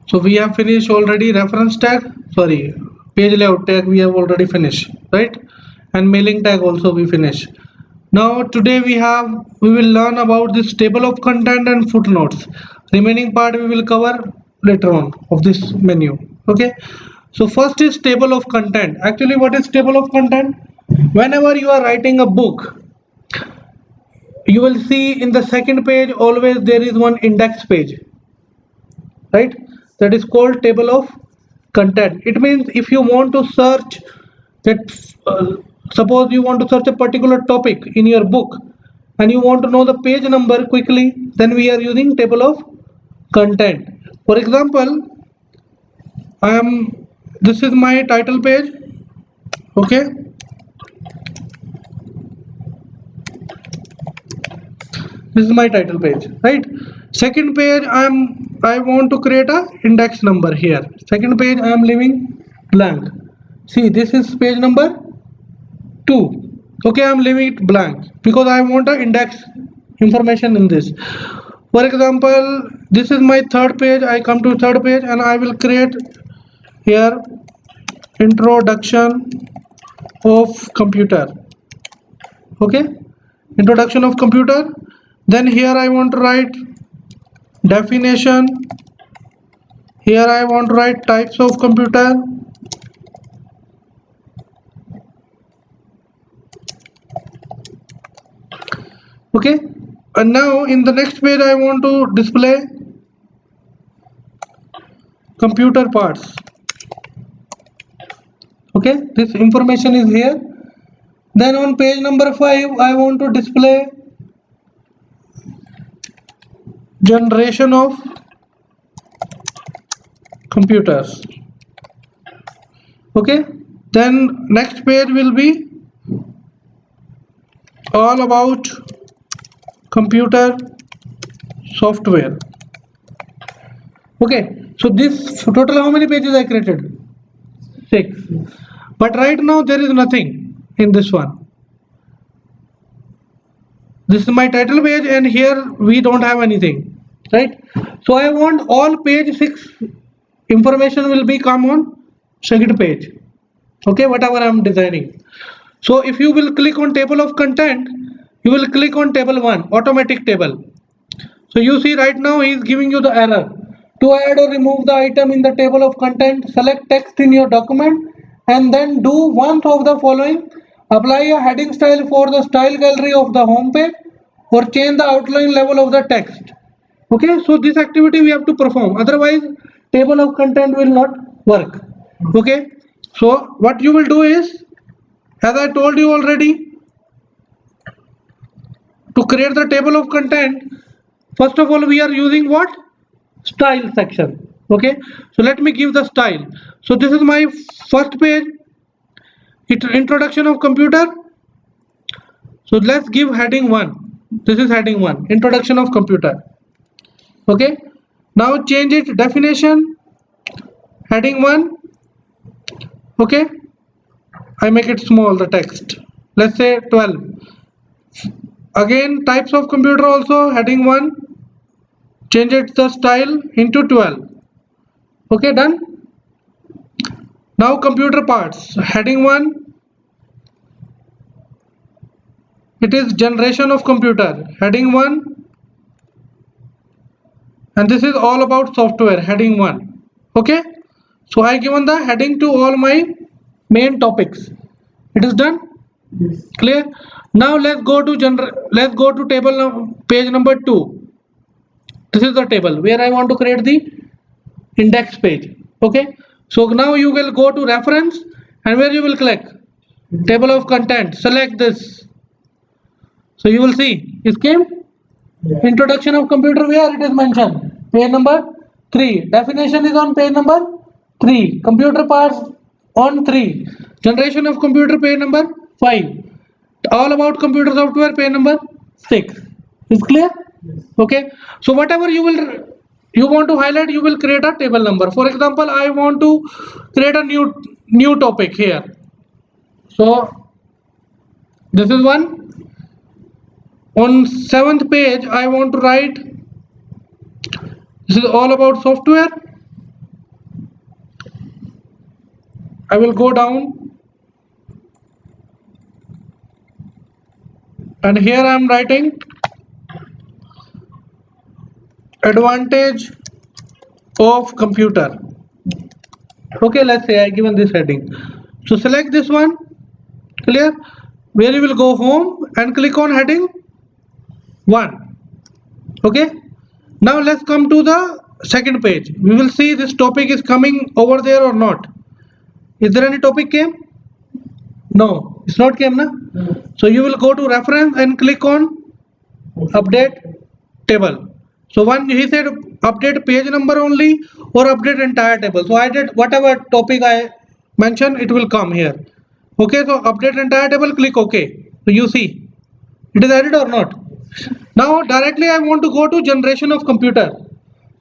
So we have finished already reference tag, sorry, page layout tag we have already finished, right? And mailing tag also we finished. Now today we will learn about this table of content and footnotes. Remaining part we will cover later on of this menu. Okay. So first is table of content. Actually, what is table of content? Whenever you are writing a book, you will see in the second page always there is one index page, right? That is called table of content. It means if you want to search that, suppose you want to search a particular topic in your book and you want to know the page number quickly, then we are using table of content. For example, this is my title page. Okay, this is my title page, right? Second page I want to create a index number here. Second page I am leaving blank. See, this is page number 2. Okay, I am leaving it blank because I want a index information in this. For example, this is my third page. I come to third page and I will create here introduction of computer. Okay, introduction of computer. Then here I want to write definition. Here I want to write types of computer. Okay, and now in the next page I want to display computer parts. Okay, this information is here. Then on page number 5 I want to display generation of computers. Okay, then next page will be all about computer software. Okay, so this total how many pages I created? 6. But right now there is nothing in this one. This is my title page and here we don't have anything, right? So I want all page 6 information will be come on second page. Okay, whatever I am designing. So if you will click on table of content, you will click on table 1, automatic table. So you see right now he is giving you the error. To add or remove the item in the table of content, select text in your document and then do one of the following. Apply a heading style for the style gallery of the home page or change the outline level of the text. Okay, so this activity we have to perform, otherwise table of content will not work. Okay, so what you will do is, as I told you already, to create the table of content, first of all we are using what? Style section. Okay, so let me give the style. So this is my first page, introduction of computer. So let's give heading 1. This is heading 1, introduction of computer. Okay, now change it, definition, heading 1. Okay, I make it small, the text, let's say 12. Again, types of computer also, heading 1, change it the style into 12. Okay, done. Now computer parts, heading 1, it is generation of computer, heading 1, and this is all about software, heading 1. Okay, so I given the heading to all my main topics. It is done. Yes. Clear. Now let's go to table page number 2. This is the table where I want to create the index page. Okay, so now you will go to reference and where you will click table of content, select this. So you will see it came. Yeah. Introduction of computer, where it is mentioned, page number 3. Definition is on page number 3. Computer parts on 3. Generation of computer, page number 5. All about computer software, page number 6. Is clear? Yes. Okay, so whatever you want to highlight, you will create a table number. For example, I want to create a new topic here. So this is one. On 7th page I want to write, this is all about software. I will go down, and here I am writing advantage of computer. Okay, let's say I given this heading. So select this one, clear, where you will go home and click on heading 1. Okay, now let's come to the second page. We will see this topic is coming over there or not. Is there any topic came? No, it's not came, na? So you will go to reference and click on update table. So one, he said update page number only or update entire table. So I did whatever topic I mentioned, it will come here. Okay, so update entire table, click OK. So you see it is added or not. Now directly I want to go to generation of computer.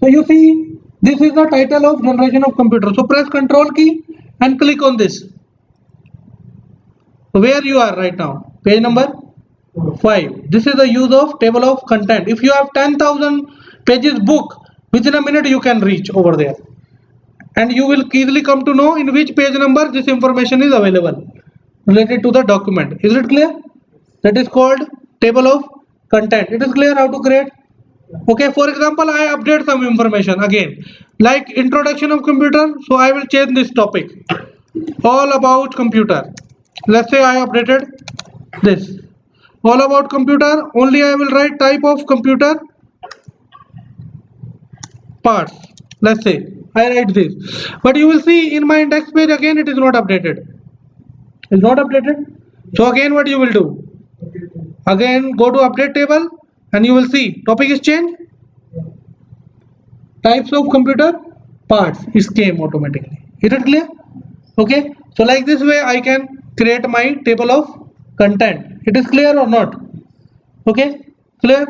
So you see this is the title of generation of computer. So press Control key and click on this. Where you are right now, page number 5. This is the use of table of content. If you have 10,000 pages book, within a minute you can reach over there, and you will easily come to know in which page number this information is available related to the document. Is it clear? That is called table of content. It is clear how to create. Okay, for example, I update some information again, like introduction of computer. So I will change this topic, all about computer. Let's say I updated this, all about computer. Only I will write type of computer parts. Let's say I write this, but you will see in my index page again it is not updated. It's not updated. So again what you will do? Again go to update table and you will see topic is changed. Types of computer parts is came automatically. Is it clear? Okay. So like this way I can create my table of content. It is clear or not? Okay, clear?